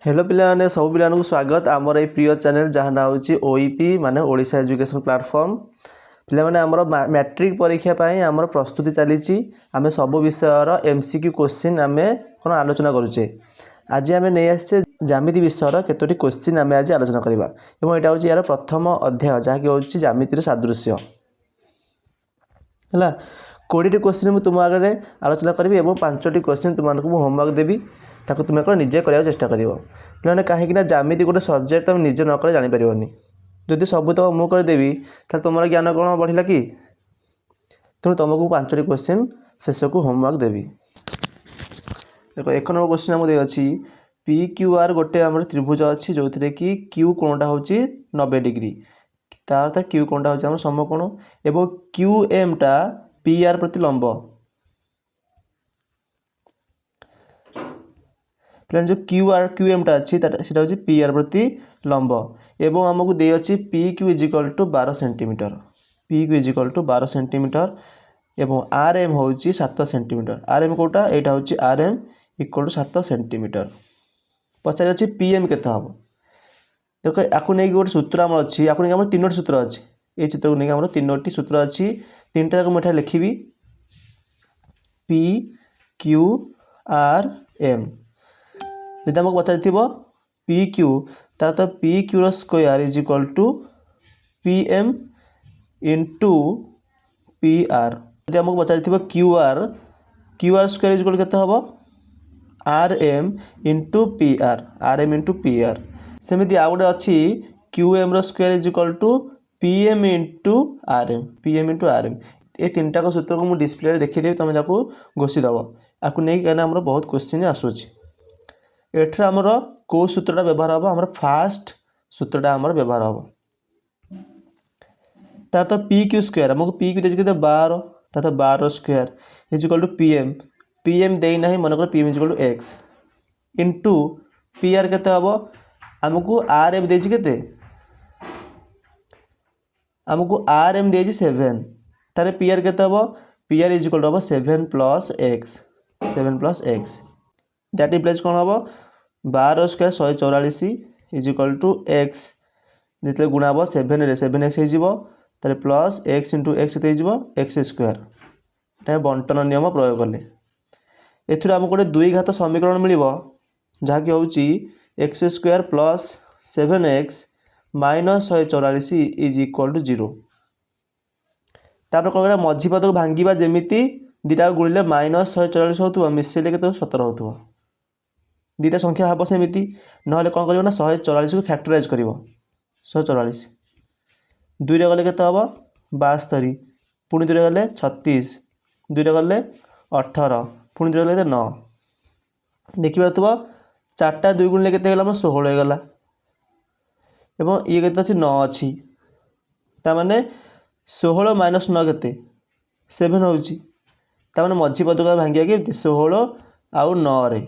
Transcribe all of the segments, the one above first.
Hello पिलाने सब पिला स्वागत आमर ये प्रिय चैनल जहाँ ना हूँ ओईपी माने ओडिशा एजुकेशन प्लेटफॉर्म पिलाने आमर मैट्रिक परीक्षा पाई आमर प्रस्तुति चली आम सब विषयर एमसीक्यू क्वेश्चन आम कौन आलोचना करुचे। आज आम नहीं आसे ज्यामिति विषयर केतोटी क्वेश्चन आम आज आलोचना करवा और यहाँ हूँ यार प्रथम अध्याय जहाँकि हूँ ज्यामितिर सादृश्य है 20टी क्वेश्चन मुझे तुम आगे आलोचना करी और 5टी क्वेश्चन तुमको होमवर्क देवी ताको तुम निजे कराया चेष्टा कर पे कहीं ज्यामिति गोटे सब्जेक्ट तुम निजे न कर जापर जदि सब तो मुझे करदेवी तो तुम ज्ञान कौन बढ़ला कि तेणु तुमको 5टी क्वेश्चन शेष को होमवर्क देवी। देखो 1 नंबर क्वेश्चन आम अच्छी पी क्यू आर गोटे आम त्रिभुज अच्छी जो थी कि क्यू कोणटा हूँ 90 डिग्री तार अर्थ क्यू कोणटा हूँ समकोण एवं क्यू एम टा पी आर प्रति लंब प्लान जो क्यू एम टा अच्छी हूँ पी आर प्रति लंब एवं आमको दे अच्छी P Q equal to 12 centimetre P Q equal to 12 centimetre एवं आर एम हूँ 7 सेंटीमीटर आर एम कोटा यहाँ हूँ R M equal to 7 centimetre पचार अच्छी पी एम केते हम देख आपको नहीं गोटे सूत्र आम अच्छी आपको नहीं 3टी सूत्र अच्छी ये चित्र को नहीं 3टी सूत्र अच्छी 3टा जाक मुझे लिखी पी क्यू आर एम जब आमको पचारि पी क्यू तार तो P Q square is equal to P M into P R जब आमको पचारि Q R square is equal केते हम R M into R M into P R सेमती आउ गोटे अच्छी Q M square is equal to P M into R M ये 3टाक सूत्र को मुझे डिस्प्ले देखीदेवी तुम जाको घोषीदेव आपको नहीं कहना बहुत क्वेश्चन आसूँ एठर आमर कौ सूत्रटा व्यवहार हम आमर फास्ट सूत्रटा आमर व्यवहार हम तार तो पी क्यू स्क्वायर आमको पी क्यू देखिए 12 तार तो 12 square is equal to P M देना ही मनकर P M is equal to X into P R केते हम आमको आर एम देछि केते आमको आर एम देछि 7 तारे पी आर केते हम P R is equal to हम 7 प्लस एक्स दैट इम्प्लाइज कौन हम 12 square 144 is equal to X जितने गुणा हम 7 एक्स हो plus X into X X square बंटन नियम प्रयोग कले एथुर आमको गोटे 2 घात समीकरण मिल जहाँकि हूँ x square plus 7x minus 144 is equal to 0 तापर कौन करा मझी पद को भांगा जमीती दुटा गुणिले माइनस 144 हो मिसेले के 17 हो दुटा संख्या हम सेमती ना कौन कर 144 को फैक्टराइज कर 144 2 रे गले के हम 72 पुणी 2 रे गले 36 2 रे गले 18 पुणी 2 रे गले 9 देखिए 4टा 2 गुणिले के 16 होगा एवं ये के 9 अच्छी ताने 16 माइनस 9 के 7 हो मझी पद को भांगा कि 16 आउ 9 रे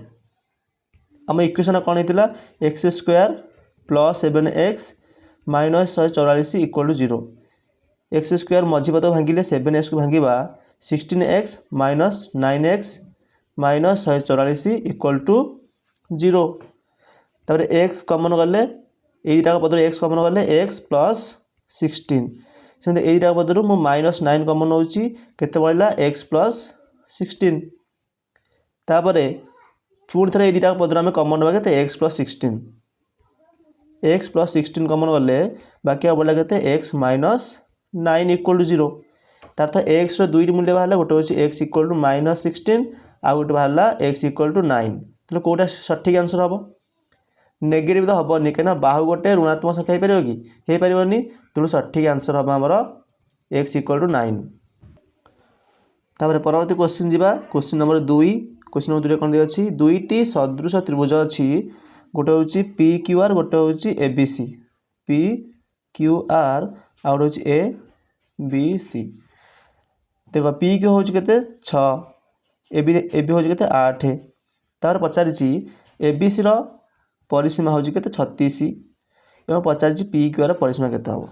आम इक्वेशन कौन होता X square plus 7x minus 144 equal to 0 X square मझी पद भांगिले 7x को भांगा 16x minus 9x minus 144 equal to 0 तापर x कमन गले यहीटा पदर x कमन गले x प्लस 16 सेमती यहीटा पदर मु माइनस 9 कमन होची केते पड़ला x प्लस 16 तापर पुणी थे ये पदर आम कमन ना के एक्स प्लस 16 कमन गले बाकी बढ़ला के एक्स माइनस 9 इक्वल टू 0 तार तो एक्स दुईट मूल्य बाहर गोटे हूँ एक्स इक्वल टू माइनस 16 आउ गोटे बाहर एक्स इक्वल टू 9 तो कौटा सठिक आंसर हम नेगेटिव तो हेनी कहीं बाहु गोटे ऋणात्मक संख्या हो पार कि हो पारनी तेणु सठिक आंसर हम आमर एक्स इक्वल टू 9 तापर परवर्ती क्वेश्चन जावा क्वेश्चन नंबर 2 क्वेश्चन नंबर 2 कौन दे अच्छी 2टी सदृश त्रिभुज अच्छी गोटे हूँ पी क्यू आर गोटे हूँ A B C P Q R आ गोटे हूँ ए बी सी देख पी क्यू हूँ के 6 ए बी हूँ के 8 तार पचारि ए बी सी परिसीमा हूँ के 36 एवं पचारि पी क्यू आर परिसीमा के हम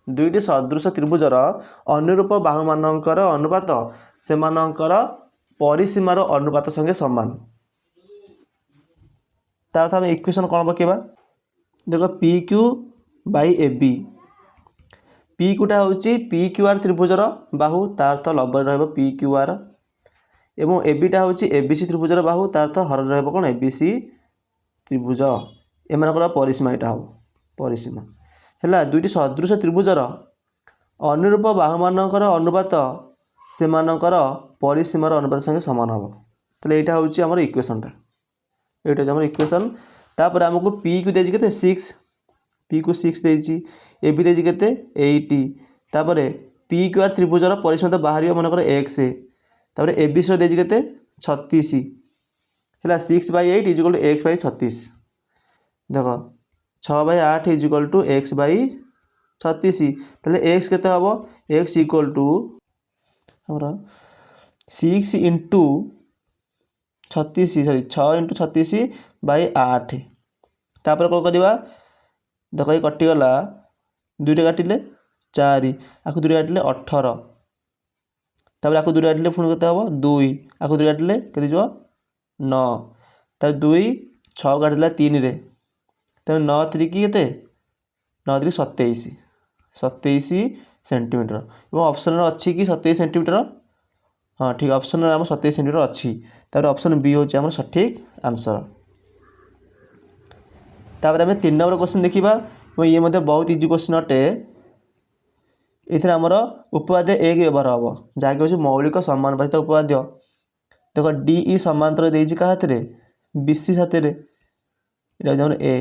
2टी सदृश त्रिभुजर अनुरूप बाहु मानकर अनुपात से परिसीमार अनुपात संगे समान तार अर्थ आम इक्वेशन कौन पकेबा देख P Q by A B P क्यूटा हूँ पी क्यू आर त्रिभुजर बाहु तार अर्थ लंब पी क्यू आर एवं ए बीटा हूँ ए बी सी त्रिभुजर बाहु तार अर्थ हर कौन ए बी सी त्रिभुज एमर परिसीमा यहाँ हम परिसीमा है दुईटी सदृश त्रिभुजर अनुरूप बाहु मानकर अनुपात से परिसीमार अनुपात संगे सामान हम तो यहाँ हूँ आम इक्वेशनटा ये हूँ इक्वेशन तापर आमको पी को देती के 6 पी को 6 देती ए बी देती के 80 तापर पी क्यू आर त्रिभुजर परिसीमा बाहर मनकर एक्स तापर ए बी सी देती के 36 है 6/8 is equal to x by 36 देख 6/8 is equal to x by 36 ताहले एक्स केते हबो एक्स इक्वल टू हमरा 6 इंटू 36 सॉरी 6 इंटू 36/8 तापर कौन करवा देख ये कटिगला दुईटे काटिले 4 आकु दुईटे काटिले 18 तापर आकु दुईटे काटिले पुणी केते हबो 2 आकु दुईटे काटिले केते जीवो 9 तापर 2 6 काटिला 3 रे तापर 9 3 की केते 9 3 27 सेंटीमीटर और ऑप्शन अच्छी कि 27 सेंटीमीटर हाँ ठीक ऑप्शन आम 27 सेंटीमीटर अच्छी तापर ऑप्शन बी हूँ आम सठिक आंसर तापर आम 3 नंबर क्वेश्चन देखा ये बहुत इजी क्वेश्चन अटे ये आमर उपपाद्य एक व्यवहार हम जहाँकि हूँ मौलिक समानुपातिक उपपाद्य देख डी समांतर देती क्या हाथ में बीसी साथ में यहाँ ए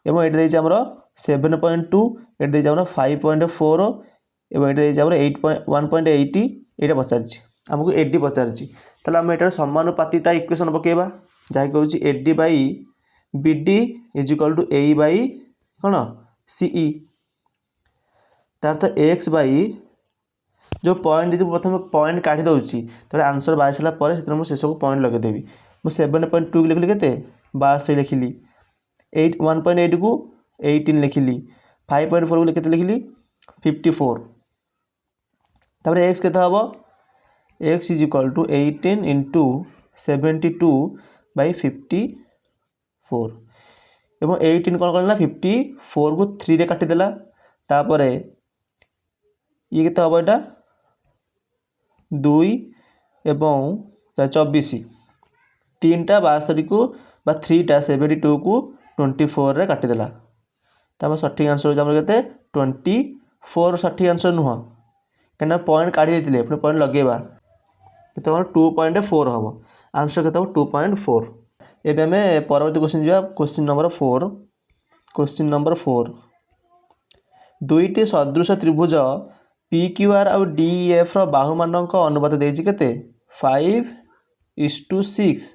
एवं ये देती आमर 7.2 ये देती आमर 5.4 एवं ये देती 1.80 ये पचारि आमको एडी पचारि ताहले आम एटार समानुपातिता इक्वेशन पकेबा जहाँकि हूँ AD by BD is equal to A by कौन सीई तार अर्थ एक्स बाई जो पॉइंट दीजिए प्रथम पॉइंट काढ़ी दूसरी तो आंसर बाहर सारापर से शेष को पॉइंट लगेदेवी मुझे 7.2 लिखिली के 62 लिखिली 1.8 को 18 लिखिली 5.4 को केते लिखिली 54 तापर एक्स केते हबो x is equal to 18 into 72/54 एवं 18 कौन करना 54 को 3 रे काटिदेला तापर ये केते हबो एटा 2 एवं 24 3टा 62 को 3टा 72 को 24 रे काटिदेला तापर सठिक आंसर हो के 24 सठिक आंसर नुह कहीं पॉइंट काढ़ी देते पुणी पॉइंट लगेगा केते 2.4 हम आंसर केते 2.4 एबे हमें परवर्ती क्वेश्चन जा क्वेश्चन नंबर 4 दुईटी सदृश त्रिभुज पी क्यू आर आउ डी एफ बाहु मानक अनुपात देती केते 5:6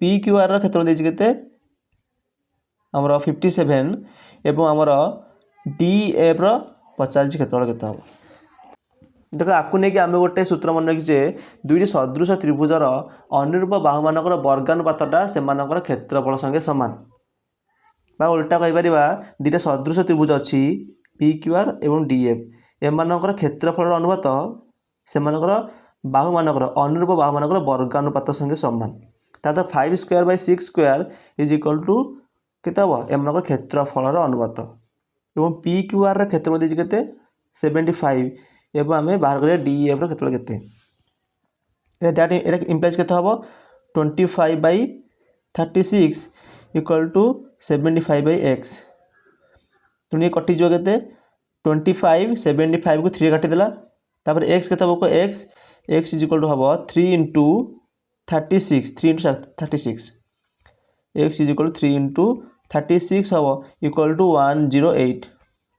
पी क्यू आर क्षेत्र देती केते आमर 57 एवं आमर डी एफ पचारि क्षेत्र केते हम देख आपको नहीं कि आम गोटे सूत्र मन रखीचे दुईटी सदृश त्रिभुजर अनुरूप बाहु मानकर वर्गानुपातटा से क्षेत्रफल संगे सामान बा उल्टा कहीपर दुईटा सदृश त्रिभुज अच्छी पी क्यू आर एवं डी एफ एमानकर क्षेत्रफल अनुपात से बाहु मानकर अनुरूप बाहु मानकर वर्गानुपात संगे सामान तार 5²/6² इज इक्वल टू केते हम एमानकर क्षेत्रफल अनुपात एवं पी क्यू आर क्षेत्रफल देती केते 75 एवं आम बाहर करिया डी एफ क्षेत्रफल केते दैट इम्प्लाइज केते हम 25/36 इक्वल टू 75/x तो ये कटिज के 25 75 को 3 काटिदेला तापर एक्स केते हम एक्स इज इक्वल टू हम 3 into 36 x is equal to 3 into 36 हम इक्वल टू 108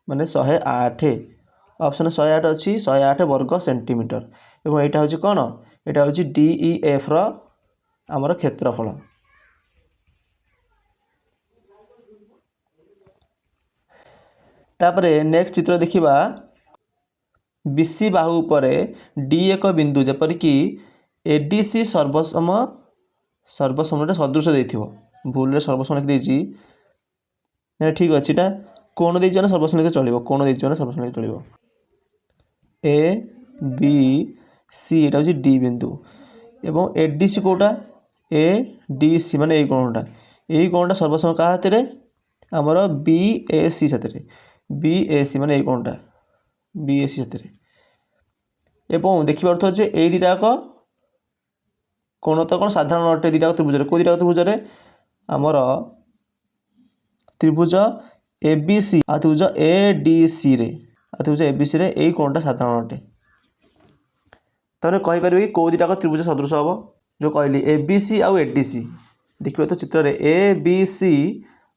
माने 108 ऑप्शन 108 अच्छी 108 वर्ग सेंटीमीटर एवं यहाँ हूँ कौन यहाँ हूँ डी ई एफ आमर क्षेत्रफल तापरे नेक्स्ट चित्र देखिबा बीसी बाहु उपरे डी एक बिंदु जेपरिक एडीसी सर्वसम सदृश देथिबो भूल सर्वसम लिखि देछि ठीक अच्छे यहाँ कोण देछि ना सर्वसम लिखे चलिबो कोण देछि ना सर्वसम लिखे चलिबो ए बी सी एटा हूँ डी बिंदु एवं एडीसी कोटा ए डी सी माने ए कोणटा এই কোণটা সর্বসম কাହା ହାତରେ ଆମର BAC ସାଥିରେ BAC ମାନେ এই কোণটা BAC ସାଥିରେ ଏବଂ ଦେଖିପାରୁଥିବ ଯେ ଏଇ ଦୁଇଟାକ କୋଣ ତ କ'ଣ ସାଧାରଣ ଅଟେ ଦୁଇଟାକ ତ୍ରିଭୁଜରେ କେଉଁ ଦୁଇଟାକ ତ୍ରିଭୁଜରେ ଆମର ତ୍ରିଭୁଜ ABC ଆଉ ତ୍ରିଭୁଜ ADC ରେ ଆଉ ତ୍ରିଭୁଜ ABC ରେ ଏଇ କୋଣଟା ସାଧାରଣ ଅଟେ। ତାପରେ କହିପାରିବେ କି କେଉଁ ଦୁଇଟାକ ତ୍ରିଭୁଜ ସଦୃଶ ହେବ ଯେଉଁ କହିଲି ABC ଆଉ ADC ଦେଖିବେ ତ ଚିତ୍ରରେ ABC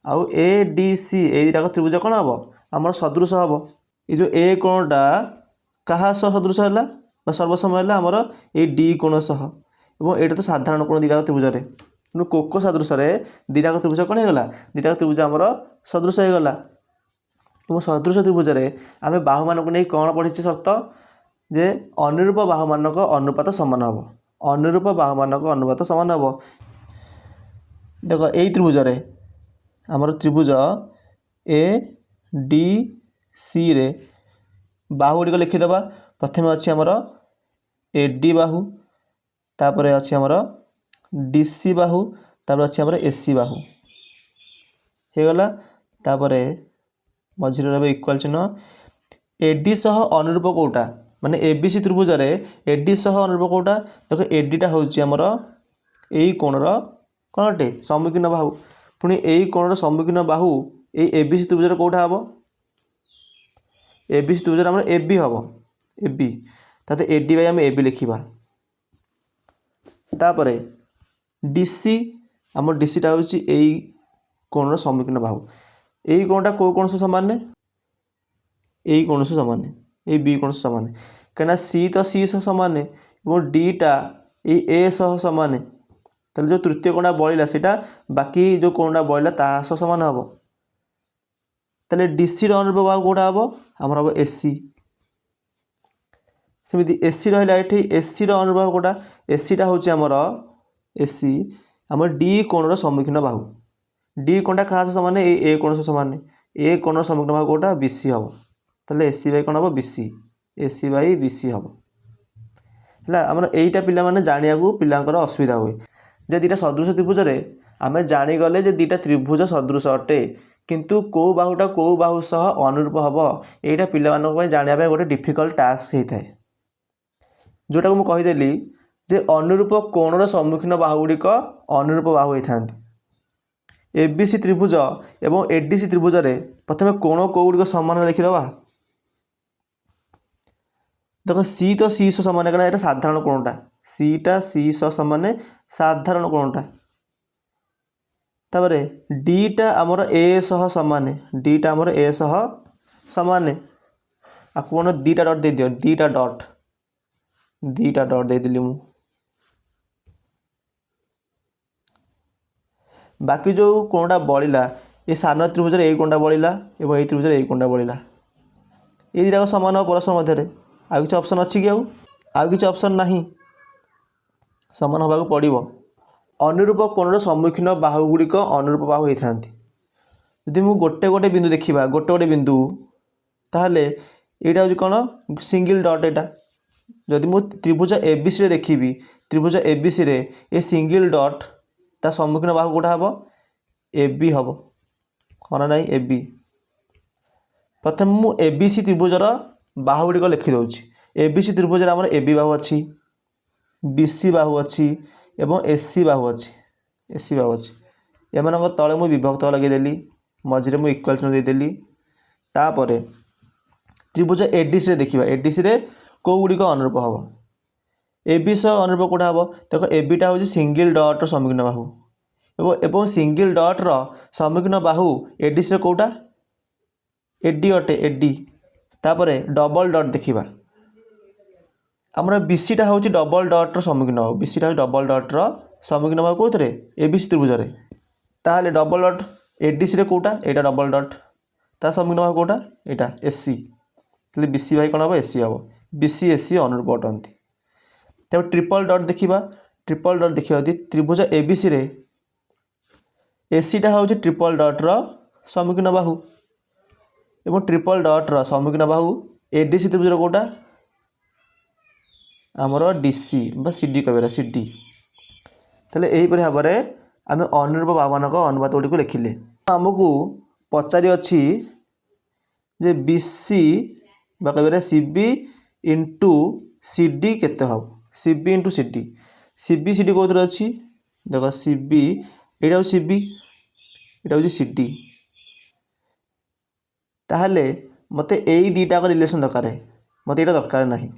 ଆଉ ADC ଏଇ ଦୁଇଟାକ ତ୍ରିଭୁଜ କ'ଣ ହେବ ଆମର ସଦୃଶ ହେବ। ଏ ଯେଉଁ ଏ କୋଣଟା କାହା ସହ ସଦୃଶ ହେଲା ବା ସର୍ବସମ ହେଲା ଆମର ଏଇ D କୋଣ ସହ ଏବଂ ଏଇଟା ତ ସାଧାରଣ କୋଣ ଦୁଇଟାକ ତ୍ରିଭୁଜରେ ତେଣୁ କୋକ ସଦୃଶରେ ଦୁଇଟାକ ତ୍ରିଭୁଜ କ'ଣ ହେଇଗଲା ଦୁଇଟାକ ତ୍ରିଭୁଜ ଆମର ସଦୃଶ ହେଇଗଲା। ଏବଂ ସଦୃଶ ତ୍ରିଭୁଜରେ ଆମେ ବାହୁମାନଙ୍କୁ ନେଇ କ'ଣ ପଢ଼ିଛେ ସର୍ତ୍ତ ଯେ ଅନୁରୂପ ବାହୁମାନଙ୍କ ଅନୁପାତ ସମାନ ହେବ ଅନୁରୂପ ବାହୁମାନଙ୍କ ଅନୁପାତ ସମାନ ହେବ। ଦେଖ ଏଇ ତ୍ରିଭୁଜରେ ଆମର ତ୍ରିଭୁଜ ADC ରେ ବାହୁ ଗୁଡ଼ିକ ଲେଖିଦେବା। ପ୍ରଥମେ ଅଛି ଆମର AD ବାହୁ ତାପରେ ଅଛି ଆମର DC ବାହୁ ତାପରେ ଅଛି ଆମର AC ବାହୁ ହେଇଗଲା। ତାପରେ ମଝିରେ ରହିବ ଇକ୍ୱାଲ ଚିହ୍ନ AD ସହ ଅନୁରୂପ କେଉଁଟା ମାନେ ABC ତ୍ରିଭୁଜରେ AD ସହ ଅନୁରୂପ କେଉଁଟା ଦେଖ ADଟା ହେଉଛି ଆମର ଏଇ କୋଣର କ'ଣ ଅଟେ ସମ୍ମୁଖୀନ ବାହୁ ପୁଣି ଏଇ କୋଣର ସମ୍ମୁଖୀନ ବାହୁ ଏଇ ABC ତ୍ରିଭୁଜରେ କେଉଁଟା ହେବ ABC ତ୍ରିଭୁଜରେ ଆମର AB ହେବ AB ତାହେଲେ AD ବାଇ ଆମେ AB ଲେଖିବା। ତାପରେ DC ଆମର DCଟା ହେଉଛି ଏଇ କୋଣର ସମ୍ମୁଖୀନ ବାହୁ ଏଇ କୋଣଟା କେଉଁ କୋଣ ସହ ସମାନ ଏଇ କୋଣ ସହ ସମାନ ଏଇ B କୋଣ ସହ ସମାନ କାହିଁକିନା C ତ C ସହ ସମାନ ଏବଂ Dଟା ଏଇ A ସହ ସମାନ ତାହେଲେ ଯେଉଁ ତୃତୀୟ କୋଣଟା ବଳିଲା ସେଇଟା ବାକି ଯେଉଁ କୋଣଟା ବଳିଲା ତା ସହ ସମାନ ହେବ। ତାହେଲେ DCର ଅନୁରୂପ ବାହୁ କେଉଁଟା ହେବ ଆମର ହେବ AC। ସେମିତି AC ରହିଲା ଏଠି ACର ଅନୁରୂପ ବାହୁ କେଉଁଟା ACଟା ହେଉଛି ଆମର AC ଆମର D କୋଣର ସମ୍ମୁଖୀନ ବାହୁ D କୋଣଟା କାହା ସହ ସମାନ ଏଇ A କୋଣ ସହ ସମାନ A କୋଣର ସମ୍ମୁଖୀନ ବାହୁ କେଉଁଟା BC ହେବ। ତାହେଲେ AC ବାଇ କ'ଣ ହେବ BC AC ବାଇ BC ହେବ ହେଲା। ଆମର ଏଇଟା ପିଲାମାନେ ଜାଣିବାକୁ ପିଲାଙ୍କର ଅସୁବିଧା ହୁଏ ଯେ ଦୁଇଟା ସଦୃଶ ତ୍ରିଭୁଜରେ ଆମେ ଜାଣିଗଲେ ଯେ ଦୁଇଟା ତ୍ରିଭୁଜ ସଦୃଶ ଅଟେ କିନ୍ତୁ କେଉଁ ବାହୁଟା କେଉଁ ବାହୁ ସହ ଅନୁରୂପ ହେବ ଏଇଟା ପିଲାମାନଙ୍କ ପାଇଁ ଜାଣିବା ପାଇଁ ଗୋଟେ ଡିଫିକଲ୍ଟ ଟାସ୍କ ହେଇଥାଏ। ଯେଉଁଟାକୁ ମୁଁ କହିଦେଲି ଯେ ଅନୁରୂପ କୋଣର ସମ୍ମୁଖୀନ ବାହୁ ଗୁଡ଼ିକ ଅନୁରୂପ ବାହୁ ହୋଇଥାନ୍ତି। ABC ତ୍ରିଭୁଜ ଏବଂ ADC ତ୍ରିଭୁଜରେ ପ୍ରଥମେ କୋଣ କେଉଁ ଗୁଡ଼ିକ ସମାନ ଲେଖିଦେବା। ଦେଖ C ତ C ସହ ସମାନ କାରଣ ଏଇଟା ସାଧାରଣ କୋଣଟା Cଟା C ସହ ସମାନ ସାଧାରଣ କୋଣଟା। ତାପରେ Dଟା ଆମର A ସହ ସମାନ Dଟା ଆମର A ସହ ସମାନ ଆକୁ କ'ଣ ଦୁଇଟା ଡଟ୍ ଦେଇଦିଅ ଦୁଇଟା ଡଟ୍ ଦେଇଦେଲି ମୁଁ। ବାକି ଯେଉଁ କୋଣଟା ବଳିଲା ଏ ସାନ ତ୍ରିଭୁଜରେ ଏଇ କୋଣଟା ବଳିଲା ଏବଂ ଏଇ ତ୍ରିଭୁଜରେ ଏଇ କୋଣଟା ବଳିଲା ଏଇ ଦୁଇଟାକ ସମାନ ହେବ ପରସ୍ପର ମଧ୍ୟରେ ଆଉ କିଛି ଅପସନ୍ ଅଛି କି ଆଉ କିଛି ଅପସନ୍ ନାହିଁ ସମାନ ହେବାକୁ ପଡ଼ିବ। ଅନୁରୂପ କୋଣର ସମ୍ମୁଖୀନ ବାହୁ ଗୁଡ଼ିକ ଅନୁରୂପ ବାହୁ ହୋଇଥାନ୍ତି। ଯଦି ମୁଁ ଗୋଟେ ଗୋଟେ ବିନ୍ଦୁ ଦେଖିବା ଗୋଟେ ଗୋଟେ ବିନ୍ଦୁ ତାହେଲେ ଏଇଟା ହେଉଛି କ'ଣ ସିଙ୍ଗିଲ୍ ଡଟ୍ ଏଇଟା ଯଦି ମୁଁ ତ୍ରିଭୁଜ ABCରେ ଦେଖିବି ତ୍ରିଭୁଜ ABCରେ ଏ ସିଙ୍ଗିଲ୍ ଡଟ୍ ତା ସମ୍ମୁଖୀନ ବାହୁ କେଉଁଟା ହେବ AB ହେବ ହଁ ନା ନାହିଁ AB। ପ୍ରଥମେ ମୁଁ ABC ତ୍ରିଭୁଜର ବାହୁ ଗୁଡ଼ିକ ଲେଖିଦେଉଛି ABC ତ୍ରିଭୁଜରେ ଆମର AB ବାହୁ ଅଛି BC ବାହୁ ଅଛି ଏବଂ AC ବାହୁ ଅଛି ଏମାନଙ୍କ ତଳେ ମୁଁ ବିଭକ୍ତ ଲଗାଇଦେଲି ମଝିରେ ମୁଁ ଇକ୍ୱାଲ ଚିହ୍ନ ଦେଇଦେଲି। ତାପରେ ତ୍ରିଭୁଜ ADCରେ ଦେଖିବା ADCରେ କେଉଁ ଗୁଡ଼ିକ ଅନୁରୂପ ହେବ AB ସହ ଅନୁରୂପ କେଉଁଟା ହେବ ଦେଖ ABଟା ହେଉଛି ସିଙ୍ଗିଲ୍ ଡଟ୍ର ସମ୍ମୁଖୀନ ବାହୁ ଏବଂ ସିଙ୍ଗିଲ୍ ଡଟ୍ର ସମ୍ମୁଖୀନ ବାହୁ ADCର କେଉଁଟା AD ଅଟେ AD। ତାପରେ ଡବଲ୍ ଡଟ୍ ଦେଖିବା ଆମର BCଟା ହେଉଛି ଡବଲ୍ ଡଟ୍ର ସମ୍ମୁଖୀନ ବାହୁ BCଟା ହେଉଛି ଡବଲ୍ ଡଟ୍ର ସମ୍ମୁଖୀନ ବାହୁ କେଉଁଥିରେ ABC ତ୍ରିଭୁଜରେ ତାହେଲେ ଡବଲ୍ ଡଟ୍ ADCରେ କେଉଁଟା ଏଇଟା ଡବଲ୍ ଡଟ୍ ତା ସମ୍ମୁଖୀନ ବାହୁ କେଉଁଟା ଏଇଟା AC ତାହେଲେ BC ବାଇ କ'ଣ ହେବ AC ହେବ BC AC ଅନୁରୂପ ଅଟନ୍ତି। ତାପରେ ଟ୍ରିପଲ୍ ଡଟ୍ ଦେଖିବା ଯଦି ତ୍ରିଭୁଜ ABCରେ ACଟା ହେଉଛି ଟ୍ରିପଲ୍ ଡଟ୍ର ସମ୍ମୁଖୀନ ବାହୁ ଏବଂ ଟ୍ରିପଲ୍ ଡଟ୍ର ସମ୍ମୁଖୀନ ବାହୁ ADC ତ୍ରିଭୁଜର କେଉଁଟା ଆମର DC ବା CD କହିବା CD। ତାହେଲେ ଏହିପରି ଭାବରେ आम अनुरूप बाहुमानक अनुपात गुड़ी लिखिले आमको पचारि अच्छी जे बीसी बा कह सीबी इंटू सीडी केते हम CB into CD CB CD कौन अच्छी देख सीबी यहाँ हूँ सीबी यहाँ हूँ सीडी ताहले मते यही दुईटाक रिलेसन दरकार मत यहाँ दरकार ना कहीं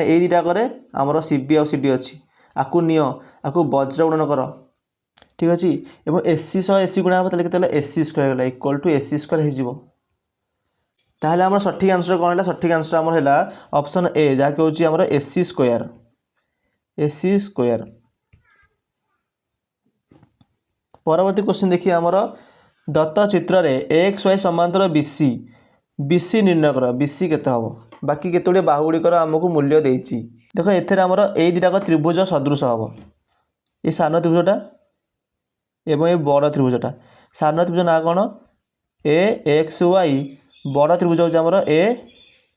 यही दुईटाक आमर सीबी आ सीडी अच्छी आपको निय आपको वज्र गुणन कर ठीक अच्छे और एसी सह एसी गुणा हम तो एसी स्क्वायर है इक्वल टू एसी स्क्वायर हो ताहले आम सठिक आंसर कौन है सठिक आंसर आमर है ऑप्शन ए जहाँकि हूँ आमर एसी स्क्वायर एसी स्क्वायर। परवर्ती क्वेश्चन देखिए आमर दत्त चित्र रे एक्स वाई समांतर बीसी बीसी निर्णय कर बीसी केते हम बाकी केतोड़े बाहु गुड़िकर आमको मूल्य देती देख एथेर आमर ए दुटाक त्रिभुज सदृश हम ये सान त्रिभुजटा एवं ये बड़ त्रिभुजटा सान त्रिभुज ना कौन ए एक्स वाई बड़ त्रिभुज हूँ आमर ए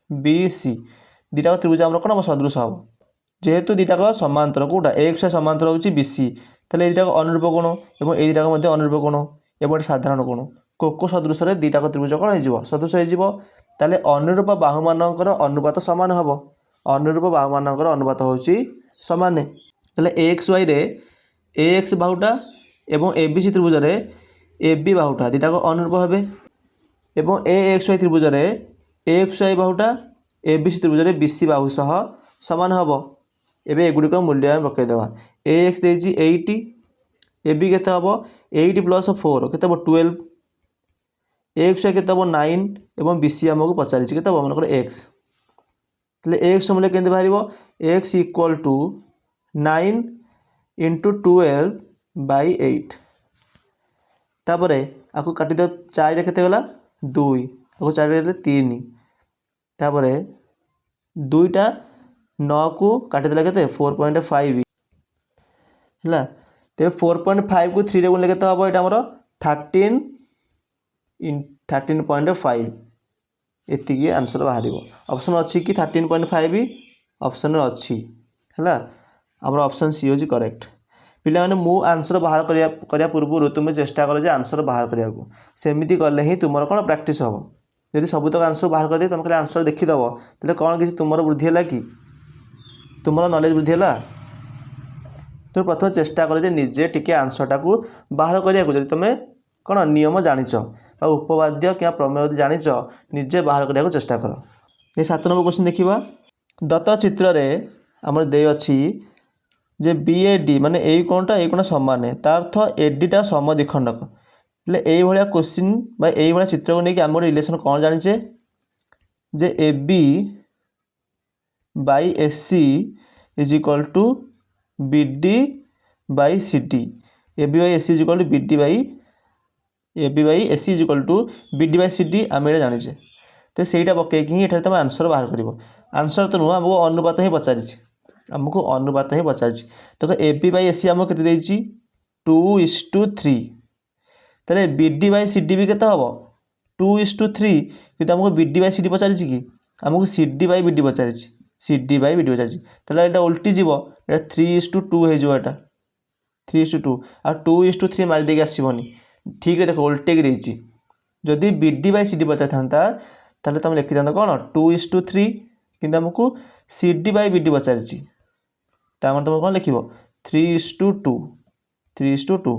बी सी दुटाक त्रिभुज आमर कौन सदृश हम जेहेतु दुटाक समांतर कौटा एक्स वाई समांतर हूँ बी सी ताहले दुटाक अनुरूप कोण और ये दुटाक अनुरूप कोण एवं साधारण कोण कोको सदृश दुटाक त्रिभुज कौन हो सदृश हो ताहले अनुरूप बाहुमानकर अनुपात सामान हम अनुरूप बाहुमानकर अनुपात हूँ सामान ताहले एक्स वाई रे ए एक्स बाहुटा एवं ए बी सी त्रिभुज रे ए बी बाहुटा दुटाक अनुरूप हे एवं ए एक्स वाई त्रिभुज रे ए एक्स वाई बाहुटा ए बी सी त्रिभुज रे बी सी बाहु सह सामान हम एवं एगुड़िक मूल्य आम पकईदेवा ए एक्स देती 80 ए बी के हम 8 प्लस 4 के 12 एक्स वाई के 9 एवं बी सी आमको पचारि के मनकर एक्स तेल एक्स मूल्य केमती बाहर x equal to 9 into 12 by 8 तापर आपको काटिद 4 के 2 आपको 4 3 तापर 2टा 9 को काटिदेला के 4.5 है तेज 4.5 को 3 गुणिले के हम यहाँ आमर 13.5 एतिकी आंसर बाहर ऑप्शन अच्छी कि 13.5 ऑप्शन अच्छी है आमर ऑप्शन सी हूँ करेक्ट पिला माने मु आंसर बाहर करिया पूर्व तुम्हें चेष्टा कर जे आंसर बाहर करिया को सेमिति कले ही तुमर कौन प्रैक्टिस हम यदि सबुतक आंसर बाहर कर दे तुम खाली आंसर देखीदेव तो कौन किसी तुमर वृद्धि है कि तुमर नॉलेज वृद्धि है तुम प्रथम चेष्टा कर जे निजे टिके आंसरटा को बाहर करिया को जदि तुम कौन नियम जानिच उपवाद्य क्या प्रमेय जानिच निजे बाहर करिया चेष्टा कर ये 7 नंबर क्वेश्चन देखिबा दत्त चित्र रे हमर दे अछि जे बीएडी माने ए कोणटा ए कोण समान है तार अर्थ एडीटा समद्विखंडक ले एई भलिया क्वेश्चन बा एई भलिया चित्र को नेकी हम रिलेशन कोन जानिचे जे A B by S C is equal to B D by C D A B by S C is equal to B D by A B by S C is equal to B D by C D आम ये जानिचे तो सहीटा पकईकि ही तुम answer बाहर कर answer तो नुह आमको अनुपात ही पचारि आमको अनुपात ही पचारि तो A B by S C आमको केते 2:3 तेरे B D by C D भी केते हम 2:3 कि आमको B D by C D पचारि कि आमको C D by B D पचारि C D by B D पचारि यहाँ उल्टी जीव ये 3:2 हो 3:2 आ 2:3 मारिदेक आसबनी ठीक है देख उल्टे देती जदि B D by C D पचारि था ताहले तुम लिखि था कौन 2:3 कि आमको C D by B D पचारि तुम कौन लिख 3:2 3:2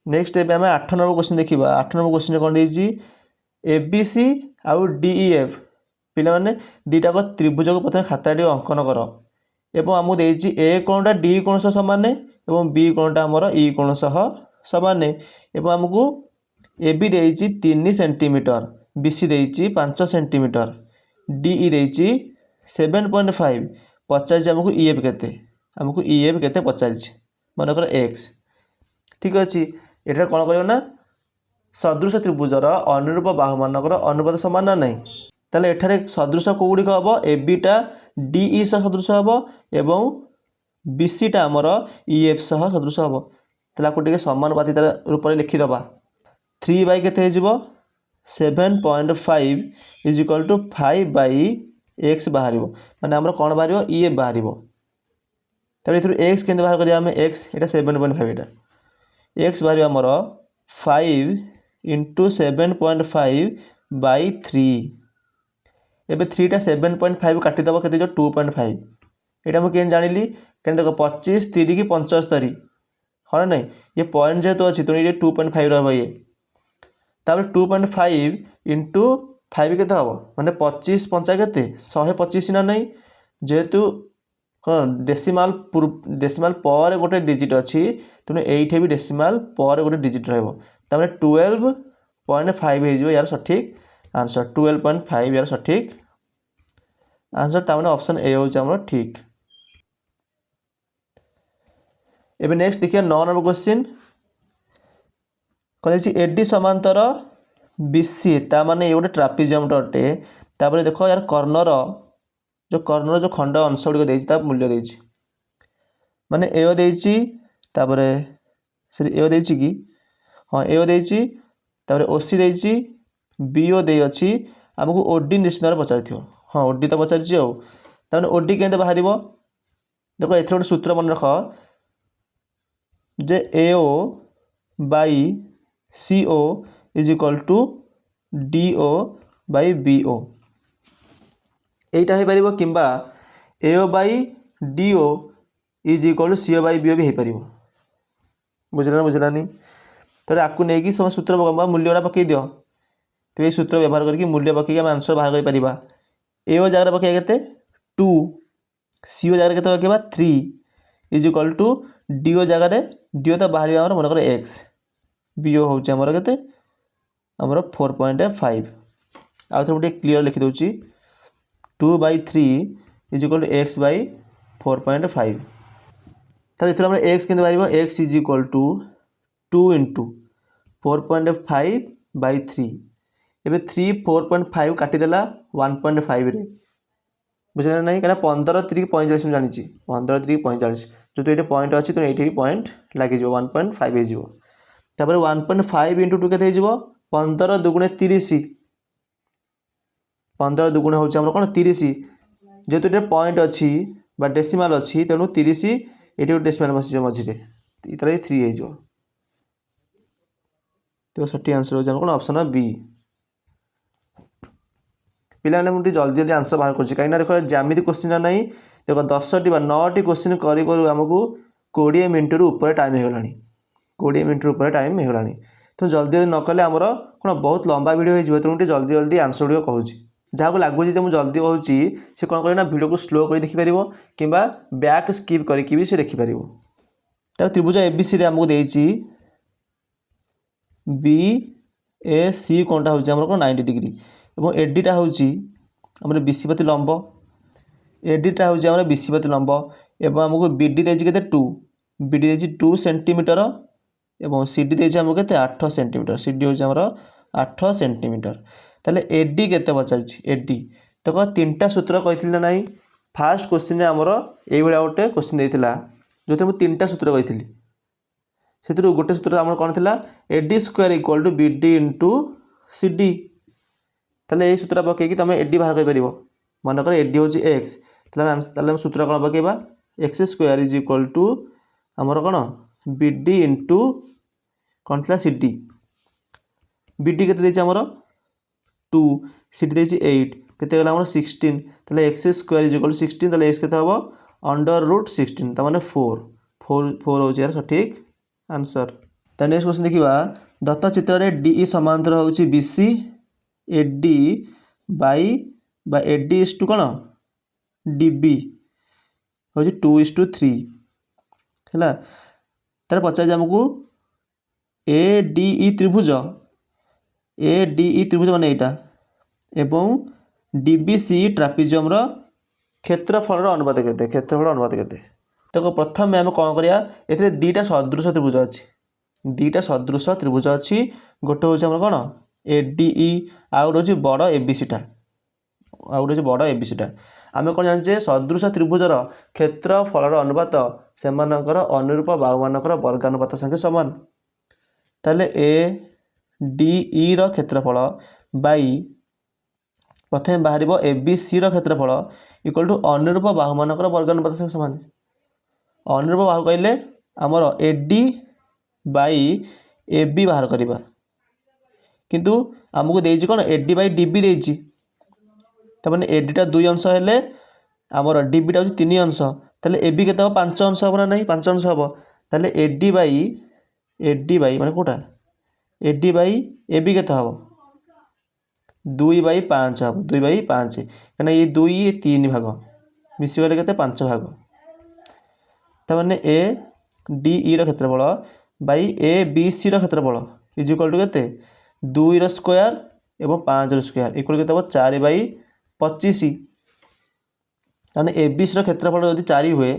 नेक्स्ट एबे आम 8 नंबर क्वेश्चन देखा 8 नंबर क्वेश्चन कौन देती ए बी सी आउ डी ई एफ पिला माने दुटाक त्रिभुज को प्रथम खाताटी अंकन कर एवं आमको देती ए कोणटा डी कोण सह सामान एवं बी कोणटा आमर ई कोण सह सामान एवं आमको ए बी देती 3 सेंटीमीटर बी सी देती 5 सेंटीमीटर डी ई देती 7.5 पचारि आमको ई एफ केते आमको ई एफ केते पचारि मनकर एक्स ठीक अच्छे ये कौन कर सदृश त्रिभुजर अनुरूप बाहुमानकर अनुपात सामान ना नहीं ताले एठारे सदृश कौगुड़िक हम ए बीटा डी ई सह सदृश हम एवं बी सी टा आमर ई एफ सह सदृश हम ताको समानुपातिता रूप में लिखिदबा 3 बाई के 7.5 is equal to 5 by x बाहर माने आमर कौन बाहर ई एफ बाहर तब एक्स के बाहर करिया हमें एक्स एटा 7.5 एटा एक्स बाहर आमर 5 इंटू 7.5/3 एबे 3 टा 7.5 काटिदेव के 2.5 यहाँ मुझे जानी कहीं देख 25 3 की 75 हाँ ना ये पॉइंट जेहतु अच्छी तो ये 2.5 रहा ये तापर 2.5 इंटू 5 के हम मैंने 25 पंचा के 125 ना नहीं जेहेतु कौन डेसिमाल पर गोटे डिजिट अच्छी तेणु ये भी डेसिमाल पर गोटे डिजिट रहा 12.5 हो यार सठिक आंसर 12.5 यार सठिक आंसर ताने ऑप्शन ए हूँ ठीक। एबे नेक्स्ट देखिए 9 नंबर क्वेश्चन कौन एडी समांतर बीसी ता माने ये गोटे ट्रापिजियम अटे तापर देख यार कर्णर जो खंड अंश गुड़िक देता मूल्य देती माने ए देती तापर ए देती कि हाँ ए देती तापर ओसी देती बीओ दे अच्छी आमको ओडी निश्चित पचार हाँ ओडी तो पचार ओडी के बाहर देख ए गोटे सूत्र मन रख जे AO by CO is equal to DO by BO यहीटा हो किंबा AO by DO is equal to CO by BO भी हो पार बुझला बुझलानी तो आपको नहीं सब सूत्र मूल्य गुड़ा पकई दियो तो ये सूत्र व्यवहार करके मूल्य पकईकि आम आंसर बाहर कर एओ जगह पकईया के 2 सीओ जगह के पकईबा 3 इज इक्वल टू डीओ जगह डीओ तो बाहर आम मनकर एक्स बीओ हूँ आमर के आमर 4.5 आउ थे गोटे क्लीयर लिखिदे 2/3 is equal to x by 4.5 तो ये एक्स के बाहर X is equal to 2 into 4.5/3 एवं 3 4.5 काटिदेला 1.5 रे बुझे ना कहीं 15 3 45 मुझे जानी 15 3 45 जो तो ये पॉइंट अच्छी तो ये पॉइंट लगे 1.5 होपर 1.5 इंटू 2 के 15 दुगुणे 30 15 दुगुणे हूँ कौन 30 जेहेतु ये पॉइंट अच्छी डेसिमाल अच्छी तेणु 30 ये डेसिमाल बस मझे ये 3 हो तो सठी आंसर हो कौन ऑप्शन बी पिला मुझे जल्दी जल्दी आंसर बाहर कर कहीं देख जमिति क्वेश्चन ना देख 10टी 9टी क्वेश्चन करूँ 20 मिनट ऊपर टाइम होगा 20 मिनट ऊपर टाइम होगा तो जल्दी जल्दी नकले आमर कौन बहुत लंबा वीडियो हो तेणु जल्दी जल्दी आंसर गुड़िक कहूँ जहाँ को लगुच मुझे जल्दी कहूँ सी कौन करना वीडियो को स्लो कर देखिपर कि बैक स्किप करके भी सी देखिपर तब त्रिभुज एबीसी आमको देती बी ए सी कौनटा हूँ कौन 90 डिग्री और एडीटा हूँ बीसी प्रति लंब एडीटा हूँ बीसी प्रति लंब एवं आमको बीडी देती के 2 बीडी देती 2 सेंटीमीटर एवं सीडी देती आमको के 8 सेंटीमीटर सीडी हूँ 8 सेंटीमीटर ताले एडी के पचार एडी तो कह 3टा सूत्र कही ना नहीं फास्ट क्वेश्चन आमर ये गोटे क्वेश्चन देता जो थे मुझे 3टा सूत्र कही से गोटे सूत्र आम कौन थी AD square equal to BD into CD ताले ये सूत्र पकईकि तुम एडी बाहर कर मनकर एडी हूँ एक्स ताले सूत्र कौन पकईबा X square is equal to आमर कौन बीडी इंटू कौन थी सीडी बीडी के आमर 2 सीडी देती 8 के 16 ताले x square is equal to 16 ताले एक्स के हम √16 तमाने 4 हूँ यार सठिक आंसर। तो नेक्स्ट क्वेश्चन देखा दत्त चित्र में डीई समांतर हूँ BC AD by AD is to कौन डीबी हूँ 2:3 है तार पचार आमको एडीई त्रिभुज एडीई त्रिभुज मान यहाँ एवं डीबीसी ट्रापिजियम क्षेत्रफल अनुपात के क्षेत्रफल अनुपात के तो प्रथम आम कौन करिया ए 2टा सदृश त्रिभुज अच्छी 2टा सदृश त्रिभुज अच्छी गोटे हूँ कौन एडीई आउ गोटे हूँ बड़ एबीसीटा आउ गोटे बड़ एबीसीटा आम कौन जाने सदृश त्रिभुजर क्षेत्रफल अनुपात से अनुरूप बाहु मानकर वर्गानुपात संगे समान ताले ए डीई क्षेत्रफल बाई प्रथम बाहर एबीसी क्षेत्रफल इक्वल टू अनुरूप बाहु मानकर वर्गानुपात संगे समान अनुरूप बाहु कहले आमर एडी बाई ए बी बाहर करवा किंतु आमको देछि कोन एडी बाई डीबी देछि तमाने एडीटा 2 अंश हेले आमर डीबीटा होछि 3 अंश ताले एबी केते हो 5 अंश हो ना नहीं 5 अंश हो ताले एडी बाई माने कोटा एडी बाई एबी केते हो 2 बाई 5 हो 2 बाई 5 कना ये 2 ये 3 भाग मिसी गले केते 5 भाग तमाने ए डी ई रो क्षेत्रफल बाई ए बी सी रो क्षेत्रफल इज इक्वल टू केते 2 रो स्क्वायर एवं 5 रो स्क्वायर इक्वल केते हो 4 बाई 25 ताने ए बी सी रो क्षेत्रफल यदि 4 हुए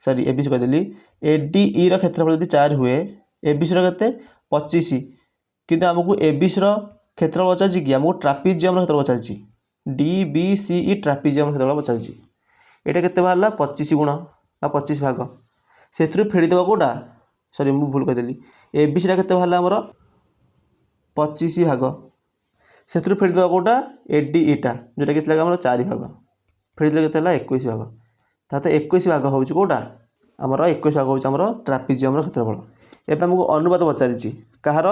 सॉरी ए बी सी कह देली ए डी ई रो क्षेत्रफल यदि 4 हुए ए बी सी रो केते 25 किंतु हमको ए बी सी रो क्षेत्रफल पचारछि कि हमको ट्रापिजियम रो क्षेत्रफल पचारछि डी बी सी ई ट्रापिजियम क्षेत्रफल पचारछि एटा केते बाहरला 25 गुण बा 25 भाग सेथुरु फेडी देबा कोटा सॉरी मु भूल कह देली ए बी सी रा केते बाहरला हमर 25 भाग सेथुरु फेडी देबा कोटा ए डी ई टा जोटा केते हमर 4 भाग फेडी देले केते हला 21 भाग ताते 21 भाग होउछि कोटा हमर 21 भाग होउछि हमर ट्रापिजियम रो क्षेत्रफल एबे हमको अनुपात पचारछि कहार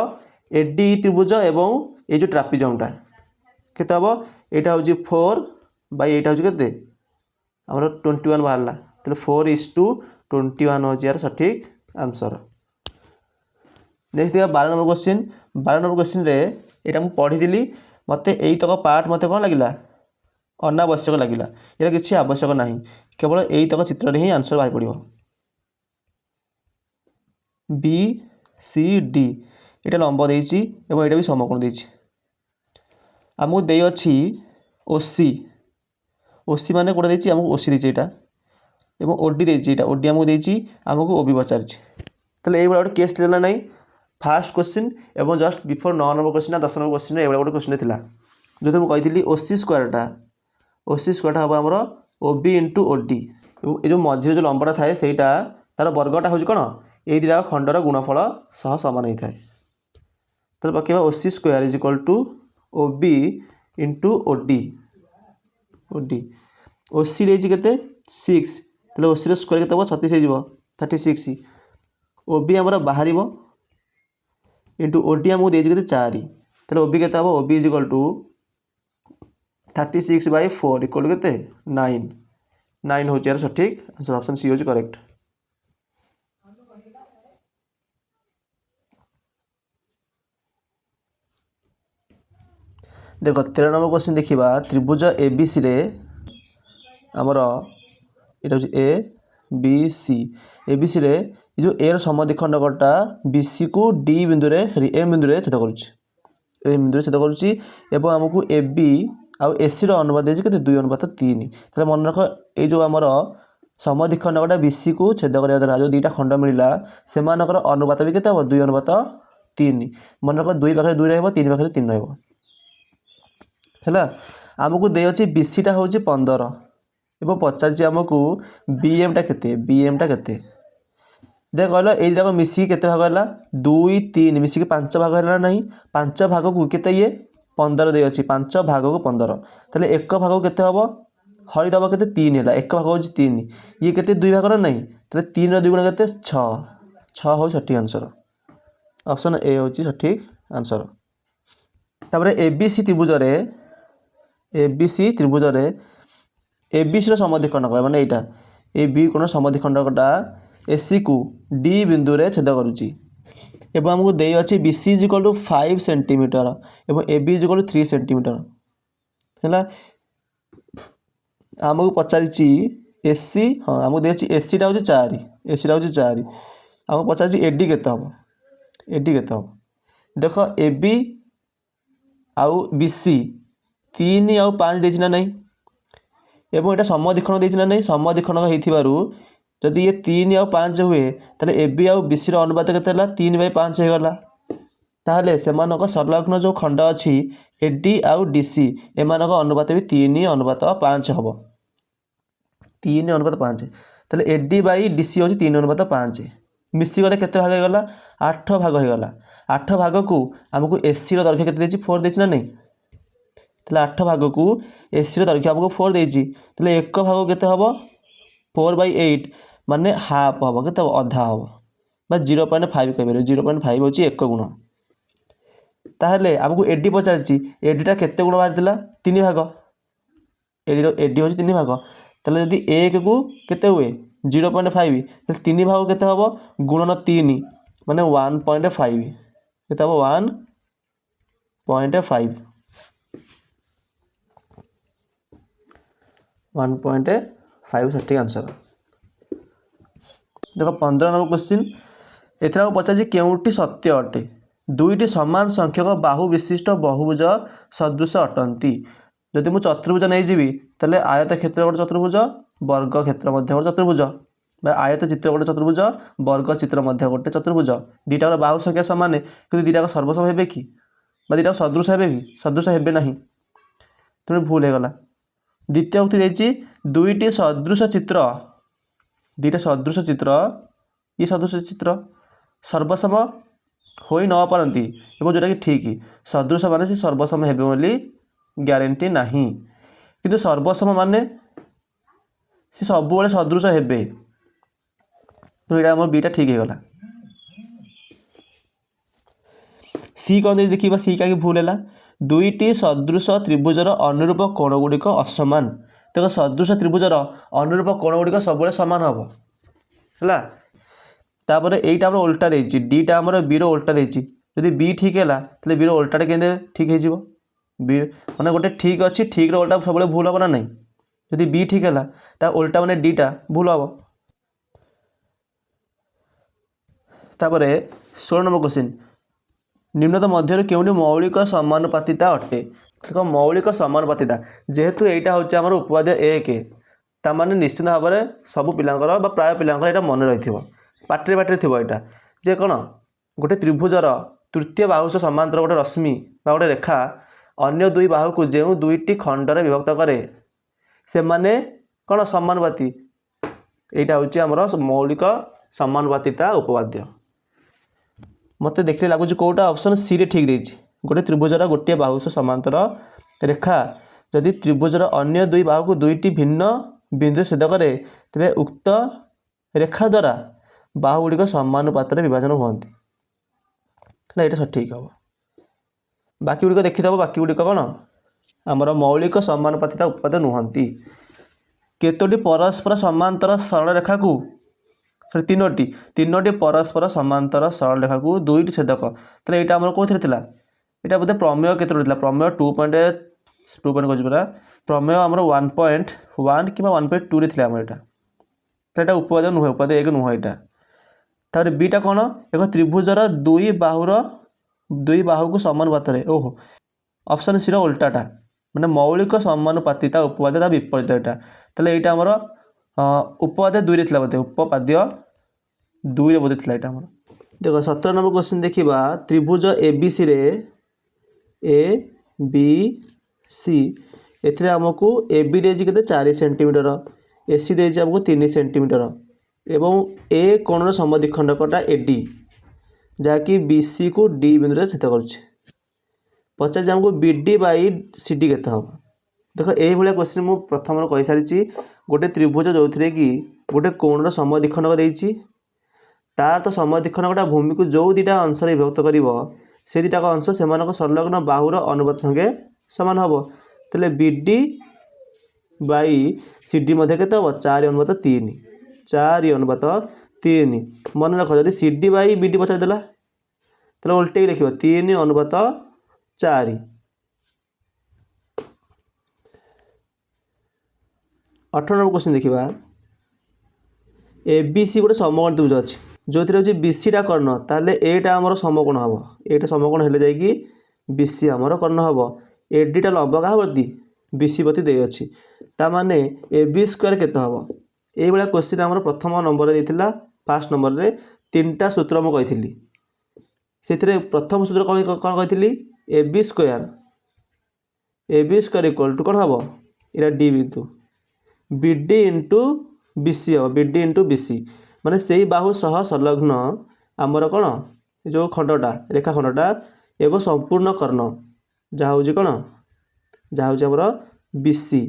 ए डी त्रिभुज एवं ए जो ट्रापिजियमटा केते हबो एटा होउछि 4 बाई एटा होउछि केते हमर 21 बाहरला तले 4:21 होउछि यार सठिक आंसर। नेक्स्ट देखा 12 नंबर क्वेश्चन 12 नंबर क्वेश्चन रे एटा मु पढी दिली मते एई तक पार्ट मते कोन लागिला अनावश्यक लागिला एरा किछि आवश्यक नाही केवल एई तक चित्र रे ही आंसर बाहर पड़िबो बी सी डी एटा लंब देछि एवं एटा भी समकोण देछि हमको देइ अछि ओसी ओसी माने कोडा देछि हमको ओसी देछि एटा एवं ओडी देछि एटा ओडी हमको देछि हमको ओबी पचारछि तले एई बडा केस थिला नाही फास्ट क्वेश्चन एवं just before 9 number question 10 number question एबडा गोटे क्वेश्चन थिला जो मु कहितली ओसी स्क्वायर हबो हमरो ओबी इनटू ओडी ए जो मझिरे जो लंबटा थाए सेटा तार वर्गटा होछि कोन ए दिरा खंडर गुणफल सह समान होई थाए तले पकेबा OC square is equal to OB into OD OD OC देछि केते 6 तले ओसी रो स्क्वायर केते हो 36 हो 36 ओबी हमरा बाहरिबो इनटू ओडी हमको देछि केते 4 तले ओबी केते हो ओबी इज इक्वल टू 36/4 इक्वल केते 9 हो यार सठिक आंसर ऑप्शन सी हो करेक्ट। देखो 13 नंबर क्वेश्चन देखिबा त्रिभुज एबीसी रे हमर एटा हो ए बी सी एबीसी रे जो ए रो समद्विखंडकटा बीसी को डी बिंदु रे सॉरी ए बिंदु रे छेद करूची ए बिंदु रे छेद करूची एवं हमकु एबी आउ एसी रो अनुपात देछि केते 2:3 तले मन रख ए जो हमर समद्विखंडकटा बीसी को छेद करिया द्वारा जो दुईटा खंड मिलिला सेमानकर अनुपात भी केते हो 2:3 मन रख 2 पाखे 2 रहबो 3 पाखे 3 रहबो हैला हमकु दे अछि बीसी टा होछि 15 एवं पचारछि हमकु बीएम टा केते देख कहलो ए जाको मिसी केते भाग हला 2 3 मिसी के 5 भाग हला नहीं 5 भाग को केते ये 15 दे अछि 5 भाग को 15 तले एक भाग को केते हबो हरि दबा केते 3 हला एक भाग होछि 3 ये केते 2 भाग नहीं तले 3 रो 2 गुणा केते 6 हो सठिक आंसर ऑप्शन ए होछि सठिक आंसर। तापरे एबीसी त्रिभुज रे एबीसी रो समद्विखंडक माने एटा ए बी कोन समद्विखंडकटा एसी को डी बिंदु रे छेद करूची एवं हमको देइ अछि BC is equal to 5 centimetre एवं AB is equal to 3 centimetre हैला हमको पचारिची एसी हां हमको देइ अछि एसी टा होची 4 हमको पचारिची एडी केते हबो देखो एबी आउ बीसी 3 आउ 5 देछि ना नहीं एवं एटा समद्विखंड देछि ना नहीं समद्विखंड हेथिबारु जदि ये 3 आउ 5 हुए ताले एबी आउ बीसी रो अनुपात केते हला 3/5 हे गला ताहले सेमानक संलग्न जो खंड अछि एडी आउ डीसी एमानक अनुपात भी 3:5 हबो 3:5 ताले एडी बाई डीसी होछि 3:5 मिसी गले केते भाग हे गला 8 भाग हे गला 8 भाग को हमको एसी रो दैर्घ्य केते देछि 4 देछि ना नहीं ताले 8 भाग को एसी रो दैर्घ्य हमको 4 देछि ताले एक भाग केते हबो 4/8 माने हाफ हम के अधा हम 0.5 कह 0.5 हूँ 1 गुण ताहले आमको एडी पचार एडीटा केते गुण बाहरी 3 भाग एडी हूँ 3 भाग ताहले जदि 1 को केते हुए 0.5 तो 3 भाग केते हम गुणन 3 माने 1.5 केते हम 1.5 सठिक आंसर। देख 15 नंबर क्वेश्चन एथरा पचार केउटी सत्य अटे दुईटी समान संख्यक बाहु विशिष्ट बहुभुज सदृश अटंती जदि मु चतुर्भुज नहीं जीवी ताले आयत क्षेत्र गोटे चतुर्भुज वर्ग क्षेत्र मध्य गोटे चतुर्भुज आयत चित्र गोटे चतुर्भुज वर्ग चित्र मध्य गोटे चतुर्भुज दुईटा बाहु संख्या सामान कि दुईटा सर्वसम हे कि दुईटा सदृश हे कि सदृश हे ना तेणु भूल होगला। द्वितीय उक्ति देखिए दुईटी सदृश चित्र दुईटा सदृश चित्र ये सदृश चित्र सर्वसम हो न पारती जोटा कि ठीक सदृश मान से सर्वसम हे ग्यारंटी नहीं किंतु सर्वसम माने सी सब सदृश हे तो यहाँ आम बीटा ठीक होगा। सी कौन देखिए सी कहीं भूल है दुईटी सदृश त्रिभुजर अनुरूप कोण गुड़िक असमान देख सदृश त्रिभुजर अनुरूप कोण गुड़िक सब सामान हम है तापर यहीटा आम उल्टा देती डीटा आम बीर उल्टा देती जदि बी ठीक है तो बीर उल्टा के ठीक हो बी मैंने गोटे ठीक अच्छी ठीक उल्टा सब भूल हम ना नहीं जदि बी ठीक है तो उल्टा मैंने डीटा भूल हम। तापर 16 नंबर क्वेश्चन निम्नत मध्य क्योंटी मौलिक समानुपातिता अटे देख मौलिक समानुपातिता जेहेतु यहाँ हूँ आम उपवाद्य 1 ताने निश्चित भाव में सब पिलांकर प्राय पिलांकर यहाँ मन रही पाटे पाटे थी यहाँ जे कौन गोटे त्रिभुजर तृतीय बाहुश समांतर गोटे रश्मि गोटे रेखा अन्य दुई बाहु को जो दुईटी खंडर विभक्त करे से माने कौन समानुपाती यहाँ हूँ आमर मौलिक समानुपातिता उपवाद्य मत देखते लगुच कौटा ऑप्शन सी रे ठीक देछि गोटे त्रिभुजर गोटे बाहुश समांतर रेखा जदि त्रिभुजर अन्य दुई बाहु को दुईटी भिन्न बिंदु छेद करे तेबे उक्त रेखा द्वारा बाहु गुड़िक समानुपात विभाजन हुअन्ति ये सठिक हम। बाकी गुड़िक देखिदेव बाकी गुड़िक कौन आमर मौलिक समानुपातिता उपपाद्य नुहंती केतोटी परस्पर समांतर सरल रेखा को तीनोटी परस्पर समांतर सरल रेखा को दुईटी छेदक तो यहाँ आम कौन यहाँ बोधे प्रमेय केतोटी प्रमेय 2.2 कहूँ प्रमेय आमर 1.1 कि 1.2 रे आम यहाँ उपवाद्य नुहे उपवाद्य 1 नुह यहाँ तापर बीटा कौन एक त्रिभुजर दुई बाहु को समानुपात ओहो ऑप्शन सी उल्टाटा माने मौलिक समानुपातिता उपवाद्य विपरीत यहाँ ताले यहाँ आमर उपवाद्य 2 रे बोधे उपपाद्य 2 रे बोधे यहाँ आमर देख 17 नंबर क्वेश्चन देखा त्रिभुज एबीसी रे ए बी सी एथिरे आमको ए बी देछि केते 4 सेंटीमीटर एसी देछि आमको 3 सेंटीमीटर एवं ए कोणर समद्विखंडकटा एडी जहाँकि बीसी को डी बिंदु छेद करुच्छे पचास आमको बीडी बाई सीडी केते हम देख यही भाया क्वेश्चन मुझे प्रथम कही सारी गोटे त्रिभुज जो थे कि गोटे कोणर समद्विखंडक देछि तार तो समद्विखंडकटा भूमि को जो दुटा अंश विभक्त कर से दुटाक अंश से संलग्न बाहुर अनुपात संगे सामान हम तेल बीडी बाई सीडी मध्य केते हम 4:3 4:3 मन रख जब सीडी बाई बीडी पचारदेला तो उल्टे लिख 3:4 18 नंबर क्वेश्चन देखा ए बी सी गोटे समकोण त्रिभुज अच्छी जो थी हूँ बीसीटा कर्ण ताले एटा आमर समकोण हम एटा समकोण हेले जाइए बीसी आमर कर्ण हम एडीटा लंब क्या प्रति बीसी प्रति दे अच्छी ताने ए बी स्क्वायर केते हम ये क्वेश्चन आमर प्रथम नंबर देता फास्ट नंबर रे 3टा सूत्र मुझे से प्रथम सूत्र कौन कही A B square equal to कौन हम यहाँ डी बिंदु बीडी इंटू बीसी हम बीडी इंटू बीसी माने से ही बाहु सह संलग्न आमर कौन जो खंडटा रेखा खंडटा एवं संपूर्ण कर्ण जहाँ हूँ कौन जहाँ हूँ आमर बीसी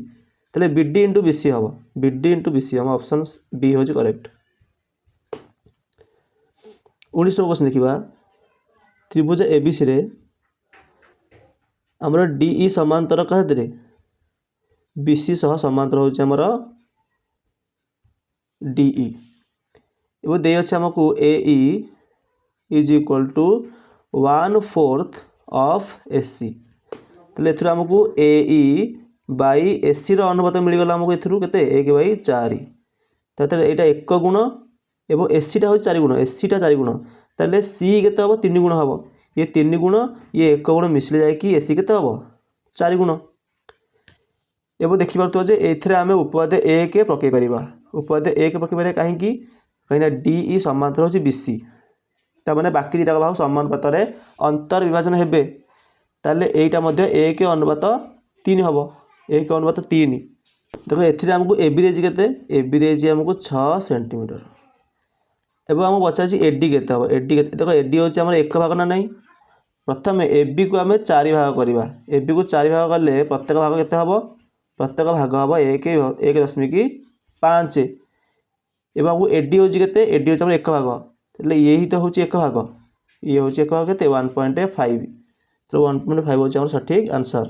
तेल बीडी इंटू बीसी हम बीडी इंटू बीसी हम ऑप्शन बी हूँ करेक्ट। 19 नंबर क्वेश्चन देखिबा त्रिभुज एबीसी रे हमर डीई समांतर कहते बीसी सह समांतर होचे हमर डीई एबो दे अछि हमकु AE is equal to 1/4 of AC तले एथुर हमकु एई बाई एसी रो अनुपात मिल गला हमकु एथुर केते 1/4 तते एटा 1 गुण एवं एसी टा हो 4 गुण एसी टा 4 गुण तले सी केते हबो 3 गुण हबो ये 3 गुण ये 1 गुण मिसले जाय कि एसी केते हबो 4 गुण एबो देखि परतो जे एथिरे आमे उपपाद्य 1 पकै परिबा उपपाद्य 1 पकै परिबा काहे कि कहिना डीई समांतर होची बीसी ता माने बाकी दिटा भाग समानुपात रे अंतर विभाजन हेबे ताले एटा मध्ये 1 अनुपात 3 हबो 1 अनुपात 3 देखो एथिरे हमकु एबी देजी केते एबी देजी हमकु 6 सेंटीमीटर एबो हम बचाची एडी केते हबो एडी केते देखो एडी होची हमर एक भाग ना नहीं प्रथम एबी को हमें 4 भाग करबा एबी को 4 भाग करले प्रत्येक भाग केते हबो प्रत्येक भाग हबो 1.5 एबो हमकु एडी होची केते एडी होची हमर एक भाग तले ये ही तो होची एक भाग ये होची एक भाग केते 1.5 तो 1.5 होची हमर सटीक आंसर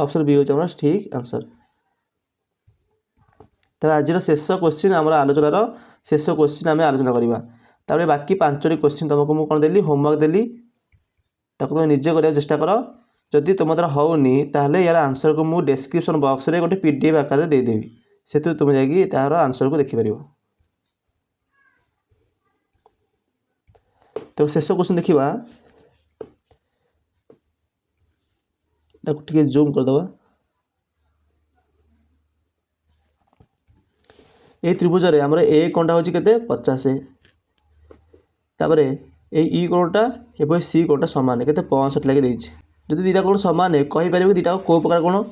ऑप्शन बी होची हमर ठीक आंसर तो आज शेष क्वेश्चन आम आलोचनार शेष क्वेश्चन आम आलोचना करवा तापर बाकी 5टी क्वेश्चन तुमको मुझे कौन देली होमवर्क देली तुम निजे करने चेष्टा कर जदि तुम द्वारा होनी ताहले यार आंसर को मुझे डिस्क्रिप्शन बॉक्स रे गोटे पीडीएफ आकार में देदेवी से तुम जाकि तार आंसर को देखिपर तो शेष क्वेश्चन देखा टे जूम करदे ये त्रिभुज रे हमर ए कोणटा होची केते 50 तापर ए ई कोणटा एबो सी कोणटा समान केते 65 लागि देछि जदि दीटा कोण समान कहि परिबो दीटा को प्रकार कोण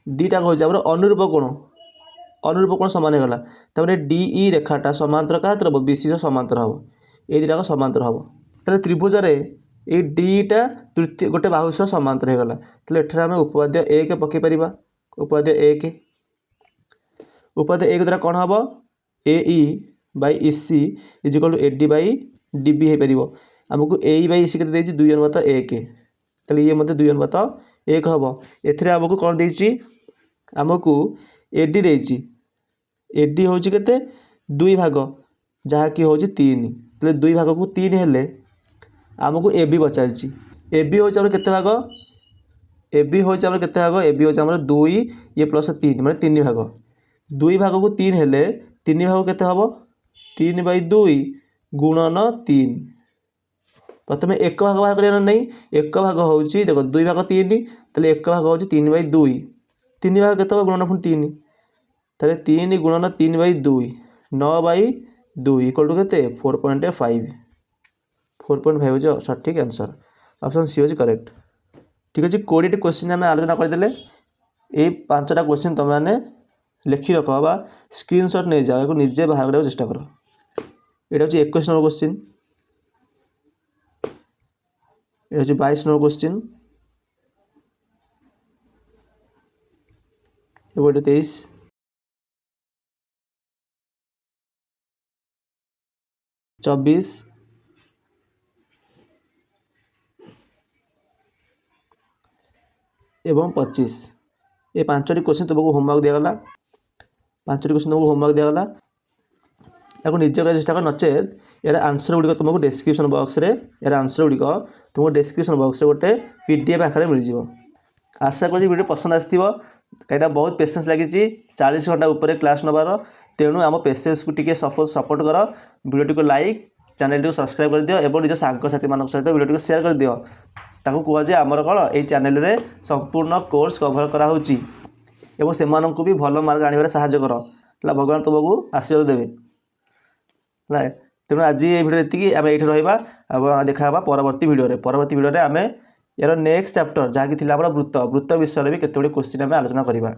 दीटा होची हमर अनुरूप कोण समान गला तापर डीई रेखाटा समांतर कातर हबो बीसी से समांतर हबो ए दीटा को समांतर हबो तले त्रिभुज रे ए डीटा तृतीय गोटे बाहु से समांतर हे गला तले एठरा हम उपपाद्य 1 पके परिबा उपपाद्य 1 उपपाद्य 1 द्वारा कौन हम AE by EC is equal to AD by DB हो पार आमको एई बाई इसी के 2/1 ताले ये मते 2/1 हम एथिरे आमको कौन देछि आमको एडी देछि एडी होछि केते 2 भाग जहा कि होछि 3 ताले 2 भाग को 3 हेले आमको एबी बचाइछि एबी होछि हमर केते भाग एबी होछि हमर केते भाग एबी होछि हमर 2 ये प्लस 3 माने 3 भाग 2 भाग को 3 हेले 3 भाग केते हबो 3/2 गुणन 3 प्रथम एक भाग बाहर करिया नहीं एक भाग होची देखो 2 भाग 3 तले एक भाग होची 3/2 3 भाग केते हबो गुणन 3 तले 3 गुणन 3/2 9/2 इक्वल टू केते 4.5 4.5 हो सठिक आंसर ऑप्शन सी हो करेक्ट ठीक अछि 20 क्वेश्चन हम आलोचना कर देले ए 5टा क्वेश्चन तुम माने लिखि रख बा स्क्रीनशॉट नहीं जाओ को निजे बाहर करने चेष्टा करो एटा होची 21 नंबर क्वेश्चन एटा होची 22 नंबर क्वेश्चन एटा 23 24 एवं 25 ये 5टी क्वेश्चन तुमको होमवर्क दिया गला 5टी क्वेश्चन तुमको होमवर्क दिया गला ताको निजे कर चेष्टा कर नचेत यार आंसर गुडी तुमको डिस्क्रिप्शन बॉक्स रे यार आंसर गुडी तुमको डिस्क्रिप्शन बॉक्स रे गोटे पीडीएफ आकार मिल जिवो आशा करी वीडियो पसंद आस्थिबो कईटा बहुत पेशेंस लगी 40 घंटा ऊपर क्लास नबार तेणु आम पेशेंस को टिके सपोर्ट कर वीडियो को लाइक चैनल को सब्सक्राइब कर दियो एवं निज सांगसाथी मान सहित वीडियो को शेयर कर दियो ताको कह जे आमर कौन ये चैनल रे संपूर्ण कोर्स कवर करा होची एवं से भी भल मार्क आने साहाय्य कर भगवान तुमको आशीर्वाद देवे तेणु आज ये वीडियो ये आम ये रहा देखा परवर्ती वीडियो आम यार नेक्स्ट चैप्टर जहाँकि वृत्त विषय भी केते क्वेश्चन आम आलोचना करवा।